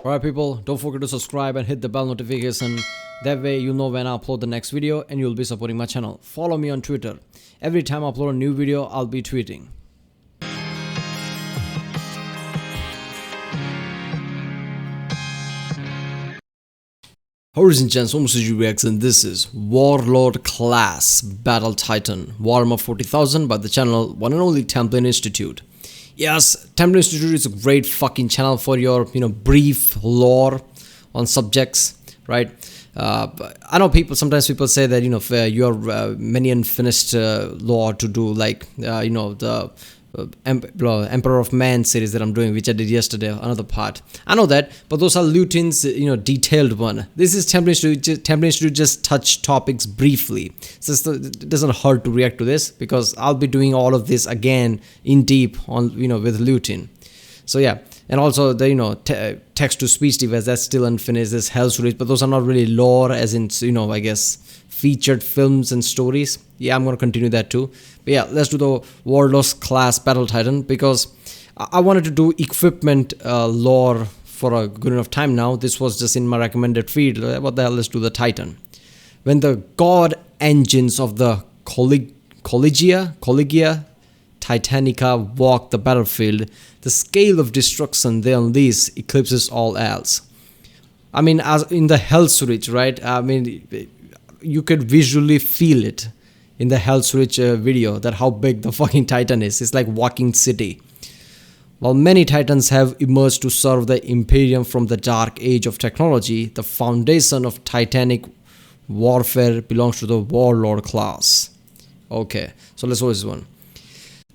Alright people, don't forget to subscribe and hit the bell notification. That way you'll know when I upload the next video and you'll be supporting my channel. Follow me on Twitter. Every time I upload a new video, I'll be tweeting. Ladies and gents, Omsuji Reacts, and this is Warlord-Class Battle Titan, Warhammer 40,000 by the channel One and Only Template Institute. Yes, Template Institute is a great fucking channel for your, brief lore on subjects, right? I know sometimes people say that, you have many unfinished lore to do, like, the Emperor of Man series that I'm doing, which I did yesterday, another part. I know that, but those are Lutin's, detailed one. This is Template Institute just touch topics briefly. So it doesn't hurt to react to this because I'll be doing all of this again in deep on, with Lutin. So yeah, and also the, text to speech device, that's still unfinished. There's Hell Stories, but those are not really lore as in, I guess, featured films and stories. Yeah, I'm going to continue that too. But yeah, let's do the Warlord-Class Battle Titan because I wanted to do equipment lore for a good enough time now. This was just in my recommended feed. What the hell, let's do the Titan. When the god engines of the Collegia Titanica walk the battlefield, the scale of destruction they unleash eclipses all else. I mean, as in the Hell's Reach, right? I mean, you could visually feel it in the Hell's Reach video, that how big the fucking Titan is. It's like walking city. While many Titans have emerged to serve the Imperium from the dark age of technology, the foundation of Titanic warfare belongs to the Warlord class. Okay, so let's watch this one.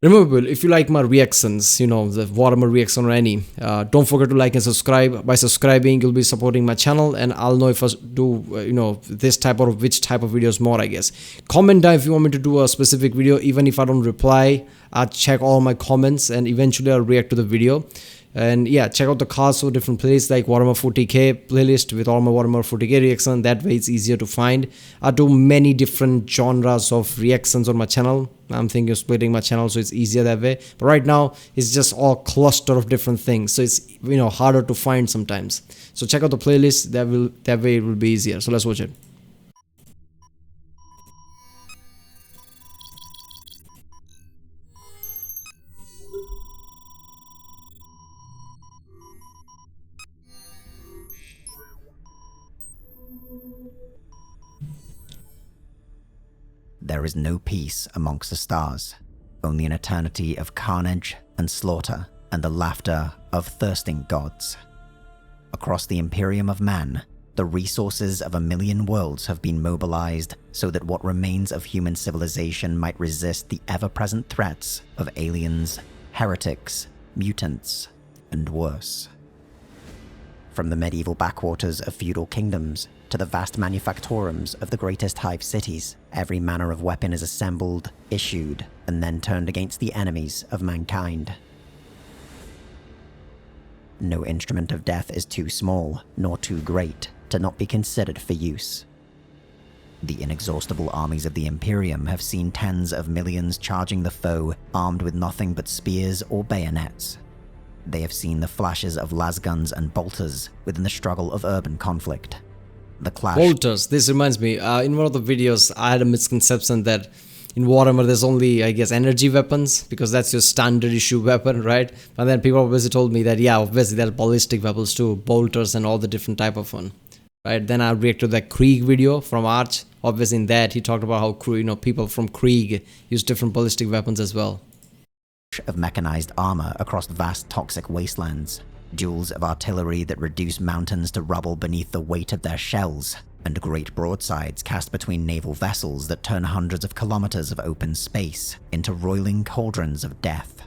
Remember, if you like my reactions, the Warhammer reaction or any, don't forget to like and subscribe. By subscribing, you'll be supporting my channel, and I'll know if I do, this type or which type of videos more, I guess. Comment down if you want me to do a specific video. Even if I don't reply, I'll check all my comments, and eventually I'll react to the video. And yeah, check out the cards for different playlists like Warhammer 40k playlist with all my Warhammer 40k reaction. That way it's easier to find. I do many different genres of reactions on my channel. I'm thinking of splitting my channel so it's easier that way. But right now it's just all cluster of different things, so it's harder to find sometimes. So check out the playlist. That way it will be easier. So let's watch it. There is no peace amongst the stars, only an eternity of carnage and slaughter and the laughter of thirsting gods. Across the Imperium of Man, the resources of 1,000,000 worlds have been mobilized so that what remains of human civilization might resist the ever-present threats of aliens, heretics, mutants, and worse. From the medieval backwaters of feudal kingdoms to the vast manufactorums of the greatest hive cities, every manner of weapon is assembled, issued, and then turned against the enemies of mankind. No instrument of death is too small, nor too great, to not be considered for use. The inexhaustible armies of the Imperium have seen tens of millions charging the foe, armed with nothing but spears or bayonets. They have seen the flashes of lasguns and bolters within the struggle of urban conflict. The clash. Bolters. This reminds me, in one of the videos, I had a misconception that in Warhammer there's only, I guess, energy weapons because that's your standard issue weapon, right? But then people obviously told me that, yeah, obviously there are ballistic weapons too, bolters and all the different type of one, right? Then I reacted to that Krieg video from Arch. Obviously in that he talked about how, people from Krieg use different ballistic weapons as well. Of mechanized armor across vast toxic wastelands, duels of artillery that reduce mountains to rubble beneath the weight of their shells, and great broadsides cast between naval vessels that turn hundreds of kilometers of open space into roiling cauldrons of death.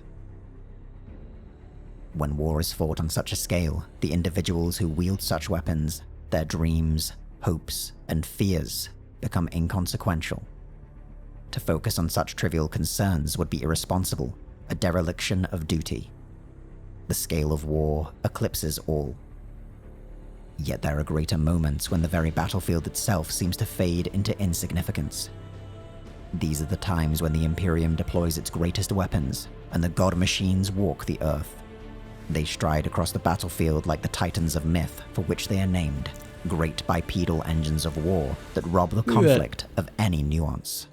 When war is fought on such a scale, the individuals who wield such weapons, their dreams, hopes, and fears become inconsequential. To focus on such trivial concerns would be irresponsible, a dereliction of duty. The scale of war eclipses all. Yet there are greater moments when the very battlefield itself seems to fade into insignificance. These are the times when the Imperium deploys its greatest weapons, and the god machines walk the earth. They stride across the battlefield like the titans of myth for which they are named, great bipedal engines of war that rob the conflict of any nuance.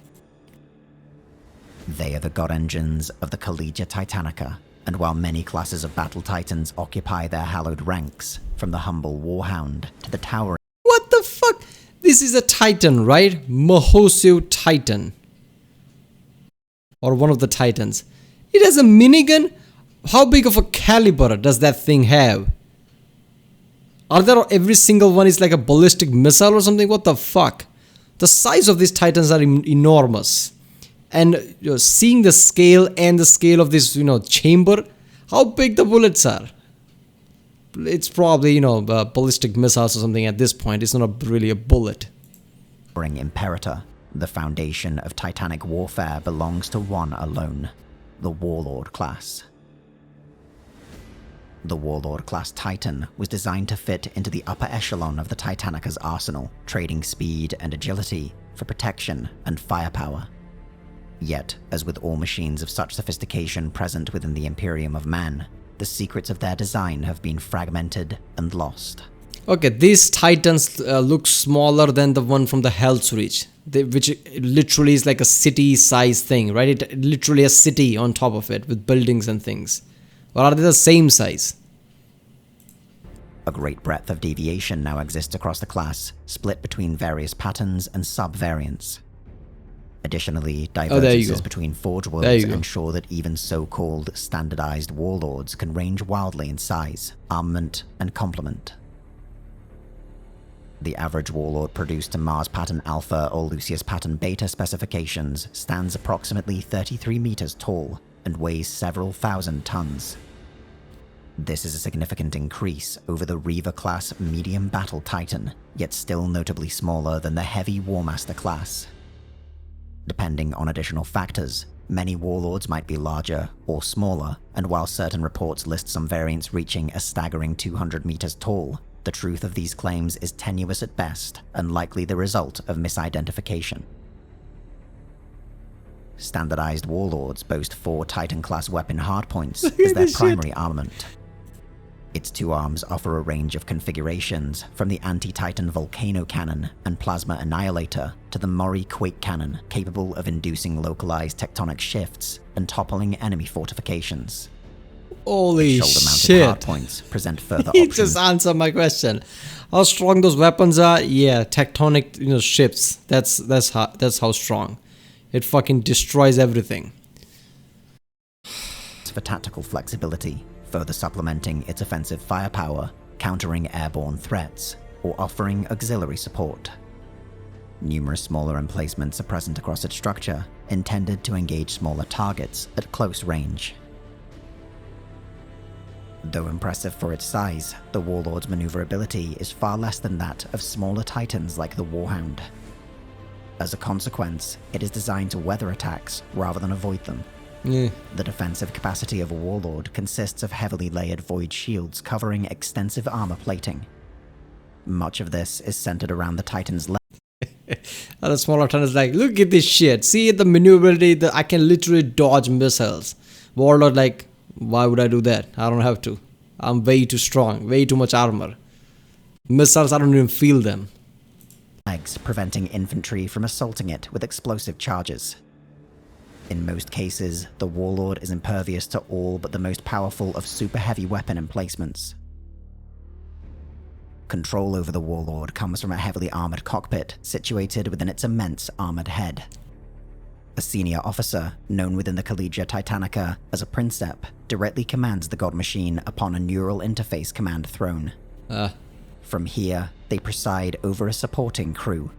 They are the god engines of the Collegia Titanica, and while many classes of battle titans occupy their hallowed ranks, from the humble warhound to the towering... What the fuck? This is a titan, right? Mahosio Titan. Or one of the titans. It has a minigun? How big of a caliber does that thing have? Are there every single one is like a ballistic missile or something? What the fuck? The size of these titans are enormous. And seeing the scale and the scale of this, chamber, how big the bullets are. It's probably, ballistic missiles or something at this point. It's not really a bullet. Imperator, the foundation of titanic warfare belongs to one alone, the Warlord class. The Warlord-Class Titan was designed to fit into the upper echelon of the Titanica's arsenal, trading speed and agility for protection and firepower. Yet, as with all machines of such sophistication present within the Imperium of Man, the secrets of their design have been fragmented and lost. Okay, these titans look smaller than the one from the Hell's Reach, which literally is like a city-sized thing, right? It literally a city on top of it with buildings and things. Or are they the same size? A great breadth of deviation now exists across the class, split between various patterns and sub-variants. Additionally, divergences between Forge Worlds ensure that even so-called standardized warlords can range wildly in size, armament, and complement. The average warlord produced to Mars Pattern Alpha or Lucius Pattern Beta specifications stands approximately 33 meters tall and weighs several thousand tons. This is a significant increase over the Reaver-class medium battle titan, yet still notably smaller than the heavy Warmaster class. Depending on additional factors, many warlords might be larger or smaller, and while certain reports list some variants reaching a staggering 200 meters tall, the truth of these claims is tenuous at best and likely the result of misidentification. Standardized warlords boast 4 Titan-class weapon hardpoints as their primary armament. Its 2 arms offer a range of configurations, from the anti-Titan Volcano Cannon and Plasma Annihilator to the Mori Quake Cannon, capable of inducing localized tectonic shifts and toppling enemy fortifications. Holy Shoulder-mounted shit. hardpoints present further He options. just answered my question. How strong those weapons are? Yeah, tectonic shifts. That's how strong. It fucking destroys everything. For tactical flexibility, further supplementing its offensive firepower, countering airborne threats, or offering auxiliary support. Numerous smaller emplacements are present across its structure, intended to engage smaller targets at close range. Though impressive for its size, the Warlord's maneuverability is far less than that of smaller titans like the Warhound. As a consequence, it is designed to weather attacks rather than avoid them. Yeah. The defensive capacity of a Warlord consists of heavily layered void shields covering extensive armor plating. Much of this is centered around the Titan's left. The smaller Titan is like, look at this shit. See the maneuverability, I can literally dodge missiles. Warlord like, why would I do that? I don't have to. I'm way too strong, way too much armor. Missiles, I don't even feel them. Legs, preventing infantry from assaulting it with explosive charges. In most cases, the Warlord is impervious to all but the most powerful of super heavy weapon emplacements. Control over the Warlord comes from a heavily armored cockpit situated within its immense armored head. A senior officer, known within the Collegia Titanica as a Princeps, directly commands the God Machine upon a neural interface command throne. From here, they preside over a supporting crew.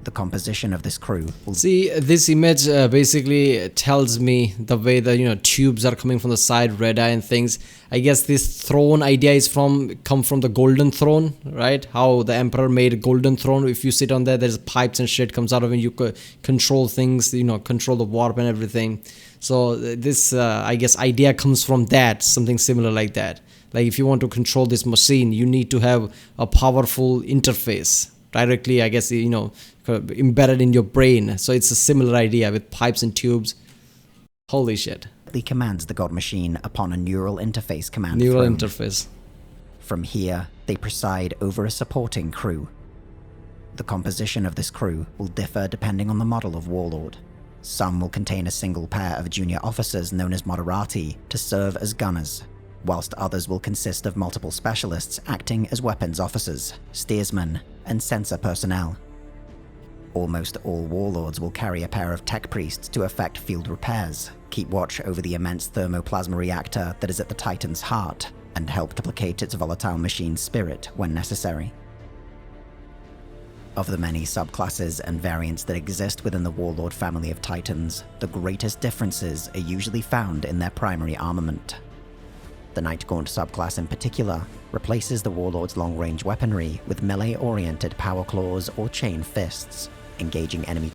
The composition of this crew will... See, this image basically tells me the way the tubes are coming from the side, red eye and things. I guess this throne idea is come from the golden throne, right? How the emperor made a golden throne. If you sit on there, there's pipes and shit comes out of it. You could control things, control the warp and everything. So this, I guess, idea comes from that, something similar like that. Like if you want to control this machine, you need to have a powerful interface directly, I guess, embedded in your brain. So it's a similar idea with pipes and tubes. Holy shit. commands the god machine upon a neural interface command Neural throne. interface. From here, they preside over a supporting crew. The composition of this crew will differ depending on the model of Warlord. Some will contain a single pair of junior officers known as Moderati to serve as gunners, whilst others will consist of multiple specialists acting as weapons officers, steersmen, and sensor personnel. Almost all warlords will carry a pair of tech priests to effect field repairs, keep watch over the immense thermoplasma reactor that is at the Titan's heart, and help to placate its volatile machine's spirit when necessary. Of the many subclasses and variants that exist within the Warlord family of Titans, the greatest differences are usually found in their primary armament. The Nightgaunt subclass in particular replaces the Warlord's long-range weaponry with melee-oriented power claws or chain fists, engaging enemy.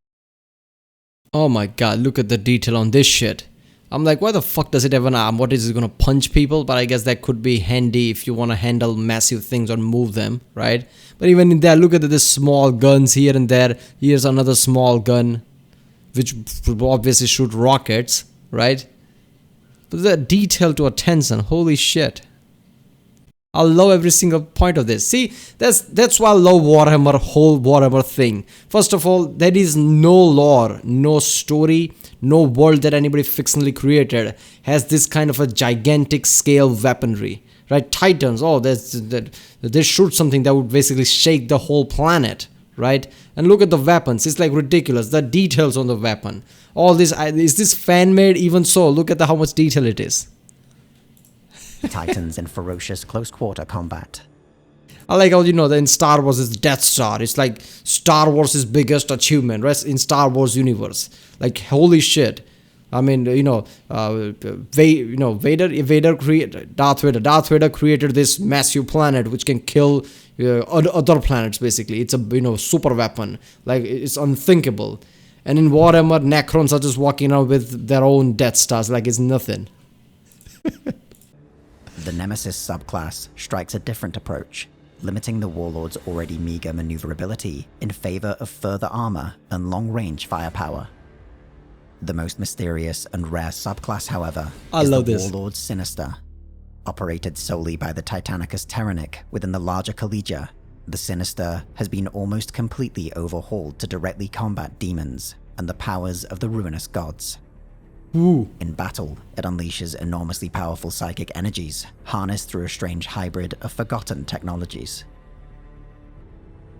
Oh my god, look at the detail on this shit. I'm like, why the fuck does it have an arm? What is it gonna punch people? But I guess that could be handy if you wanna handle massive things or move them, right? But even in there, look at this small guns here and there. Here's another small gun, which obviously shoot rockets, right? But the detail to attention, holy shit. I love every single point of this. See, that's why I love Warhammer, whole Warhammer thing. First of all, there is no lore, no story, no world that anybody fictionally created has this kind of a gigantic scale weaponry, right? Titans, oh, they shoot something that would basically shake the whole planet, right? And look at the weapons, it's like ridiculous. The details on the weapon, all this, is this fan-made? Even so, look at how much detail it is. Titans in ferocious close-quarter combat. I like how, that in Star Wars it's Death Star. It's like Star Wars' biggest achievement, right? In Star Wars universe. Like, holy shit. I mean, Vader created, Darth Vader created this massive planet which can kill other planets, basically. It's a, super weapon. Like, it's unthinkable. And in Warhammer, Necrons are just walking around with their own Death Stars like it's nothing. The Nemesis subclass strikes a different approach, limiting the Warlord's already meager maneuverability in favor of further armor and long-range firepower. The most mysterious and rare subclass, however, is the Warlord Sinister. Operated solely by the Titanicus Terranic within the larger Collegia, the Sinister has been almost completely overhauled to directly combat demons and the powers of the ruinous gods. Ooh. In battle, it unleashes enormously powerful psychic energies, harnessed through a strange hybrid of forgotten technologies.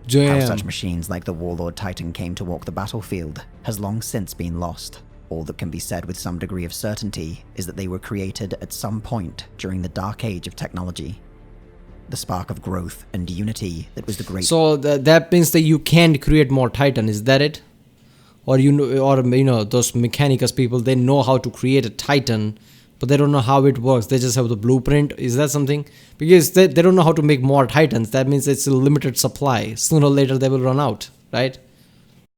Damn. How such machines like the Warlord Titan came to walk the battlefield has long since been lost. All that can be said with some degree of certainty is that they were created at some point during the dark age of technology. The spark of growth and unity that was the great... So that means that you can't create more Titan, is that it? Or those Mechanicus people, they know how to create a Titan, but they don't know how it works. They just have the blueprint. Is that something? Because they don't know how to make more Titans. That means it's a limited supply. Sooner or later they will run out, right?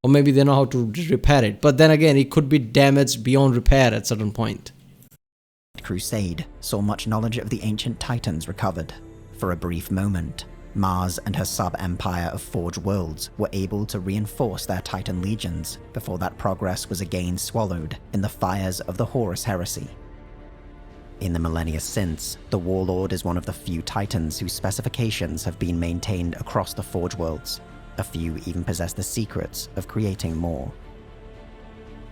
Or maybe they know how to repair it. But then again, it could be damaged beyond repair at a certain point. Crusade saw much knowledge of the ancient Titans recovered. For a brief moment, Mars and her sub-empire of Forge Worlds were able to reinforce their Titan legions before that progress was again swallowed in the fires of the Horus Heresy. In the millennia since, the Warlord is one of the few Titans whose specifications have been maintained across the Forge Worlds. A few even possess the secrets of creating more.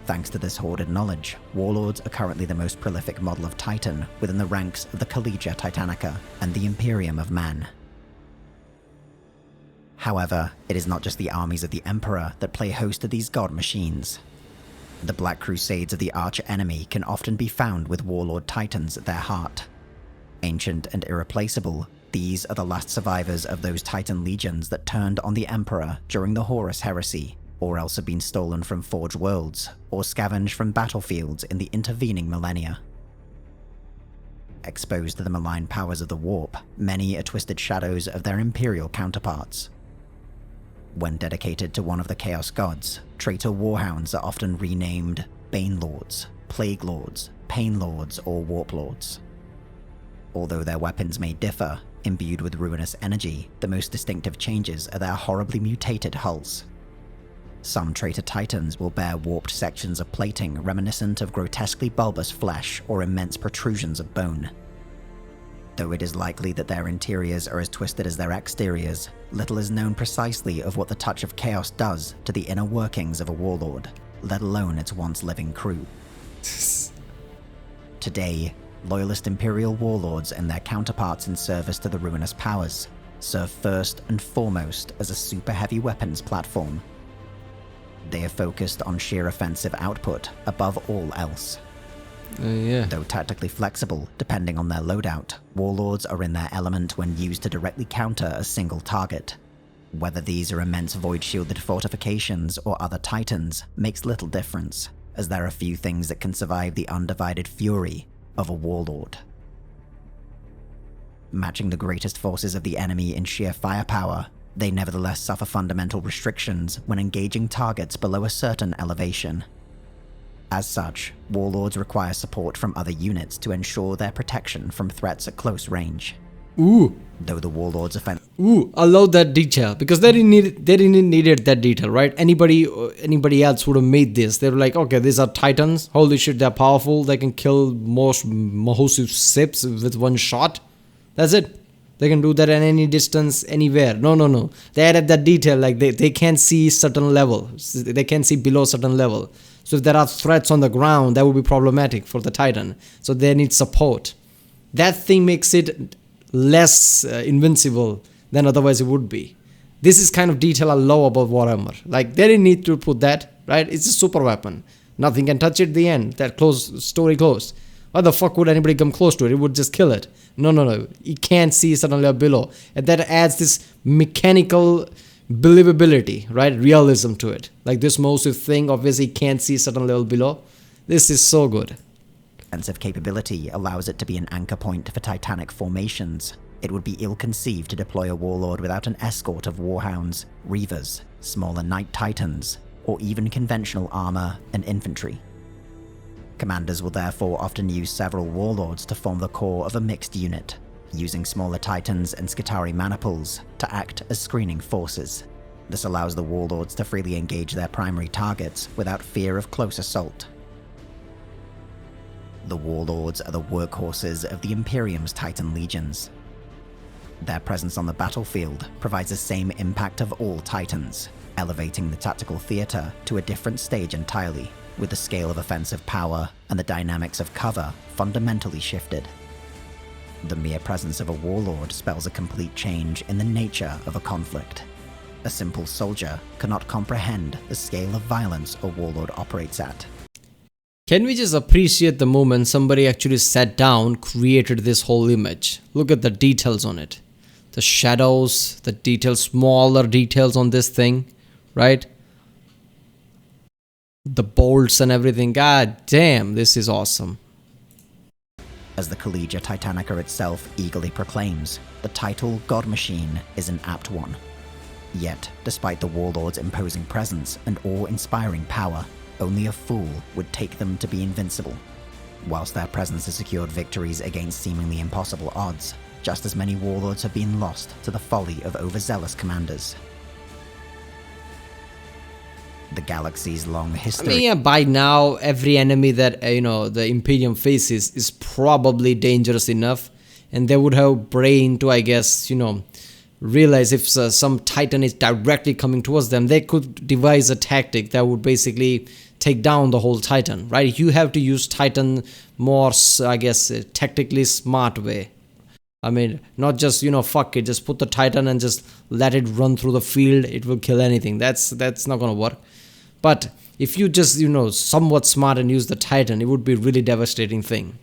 Thanks to this hoarded knowledge, Warlords are currently the most prolific model of Titan within the ranks of the Collegia Titanica and the Imperium of Man. However, it is not just the armies of the Emperor that play host to these god machines. The Black Crusades of the arch-enemy can often be found with Warlord Titans at their heart. Ancient and irreplaceable, these are the last survivors of those Titan legions that turned on the Emperor during the Horus Heresy, or else have been stolen from Forge Worlds, or scavenged from battlefields in the intervening millennia. Exposed to the malign powers of the Warp, many are twisted shadows of their Imperial counterparts. When dedicated to one of the Chaos Gods, traitor Warhounds are often renamed Bane Lords, Plague Lords, Pain Lords, or Warp Lords. Although their weapons may differ, imbued with ruinous energy, the most distinctive changes are their horribly mutated hulls. Some traitor titans will bear warped sections of plating reminiscent of grotesquely bulbous flesh or immense protrusions of bone. Though it is likely that their interiors are as twisted as their exteriors, little is known precisely of what the touch of chaos does to the inner workings of a warlord, let alone its once living crew. Today, loyalist Imperial warlords and their counterparts in service to the ruinous powers serve first and foremost as a super heavy weapons platform. They are focused on sheer offensive output above all else. Though tactically flexible, depending on their loadout, warlords are in their element when used to directly counter a single target. Whether these are immense void-shielded fortifications or other titans makes little difference, as there are few things that can survive the undivided fury of a warlord. Matching the greatest forces of the enemy in sheer firepower, they nevertheless suffer fundamental restrictions when engaging targets below a certain elevation. As such, warlords require support from other units to ensure their protection from threats at close range. Ooh. Though the warlord's offense. Ooh, I love that detail, because they didn't need that detail, right? Anybody else would have made this. They were like, okay, these are titans. Holy shit, they're powerful. They can kill most Mahosu ships with one shot. That's it. They can do that at any distance, anywhere. No. They added that detail, like they can't see certain level. They can't see below certain level. So if there are threats on the ground, that would be problematic for the Titan. So they need support. That thing makes it less invincible than otherwise it would be. This is kind of detail I love about Warhammer. Like, they didn't need to put that, right? It's a super weapon. Nothing can touch it at the end. That story closed. Why the fuck would anybody come close to it? It would just kill it. No. You can't see certain level below. And that adds this mechanical believability, right? Realism to it. Like this Mosu thing obviously can't see certain level below. This is so good. Offensive capability allows it to be an anchor point for titanic formations. It would be ill-conceived to deploy a warlord without an escort of warhounds, reavers, smaller knight titans, or even conventional armor and infantry. Commanders will therefore often use several warlords to form the core of a mixed unit, using smaller titans and Skitarii maniples to act as screening forces. This allows the warlords to freely engage their primary targets without fear of close assault. The warlords are the workhorses of the Imperium's Titan legions. Their presence on the battlefield provides the same impact of all titans, elevating the tactical theater to a different stage entirely, with the scale of offensive power and the dynamics of cover fundamentally shifted. The mere presence of a warlord spells a complete change in the nature of a conflict. A simple soldier cannot comprehend the scale of violence a warlord operates at. Can we just appreciate the moment somebody actually sat down, created this whole image? Look at the details on it. The shadows, the details, smaller details on this thing, right? The bolts and everything. God damn, this is awesome. As the Collegia Titanica itself eagerly proclaims, the title God Machine is an apt one. Yet, despite the warlord's imposing presence and awe-inspiring power, only a fool would take them to be invincible. Whilst their presence has secured victories against seemingly impossible odds, just as many warlords have been lost to the folly of overzealous commanders. The galaxy's long history. I mean, yeah, by now, every enemy that, the Imperium faces is probably dangerous enough. And they would have brain to, I guess, realize if some Titan is directly coming towards them, they could devise a tactic that would basically take down the whole Titan, right? You have to use Titan more, I guess, tactically smart way. I mean, not just, fuck it, just put the Titan and just let it run through the field. It will kill anything. That's not gonna work. But if you just, somewhat smart and use the Titan, it would be a really devastating thing.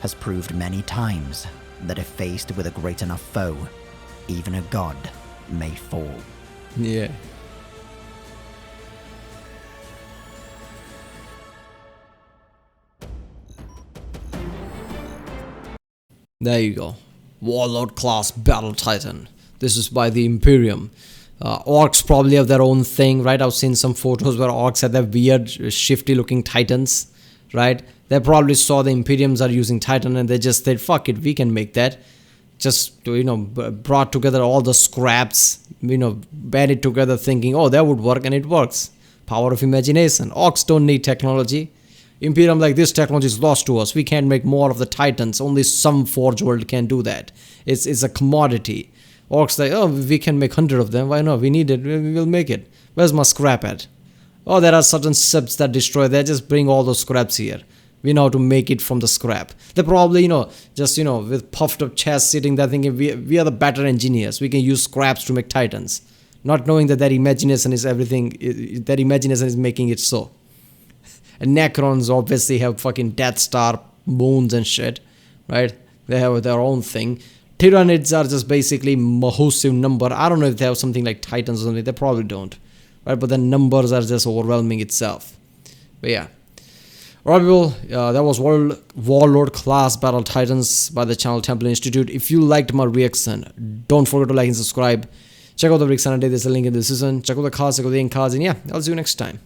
Has proved many times that if faced with a great enough foe, even a god may fall. Yeah. There you go. Warlord-Class Battle Titan. This is by the Imperium. Orcs probably have their own thing, right? I've seen some photos where orcs have their weird, shifty looking titans, right? They probably saw the Imperiums are using Titan and they just said, fuck it, we can make that. Just, brought together all the scraps, band it together thinking, oh, that would work, and it works. Power of imagination. Orcs don't need technology. Imperium like, this technology is lost to us. We can't make more of the Titans. Only some Forge World can do that. It's a commodity. Orcs like, oh, we can make 100 of them. Why not? We need it. We will make it. Where's my scrap at? Oh, there are certain ships that destroy. They just bring all those scraps here. We know how to make it from the scrap. They probably, just, with puffed up chest sitting there thinking, we are the better engineers. We can use scraps to make Titans. Not knowing that their imagination is everything. Their imagination is making it so. And Necrons obviously have fucking Death Star moons and shit, right? They have their own thing. Tyranids are just basically massive number. I don't know if they have something like Titans or something. They probably don't, right? But the numbers are just overwhelming itself. But yeah. Alright people, that was Warlord-Class Battle Titans by the channel Temple Institute. If you liked my reaction, don't forget to like and subscribe. Check out the Rick Sanade, there's a link in the description. Check out the cards, check out the ink cards, and yeah, I'll see you next time.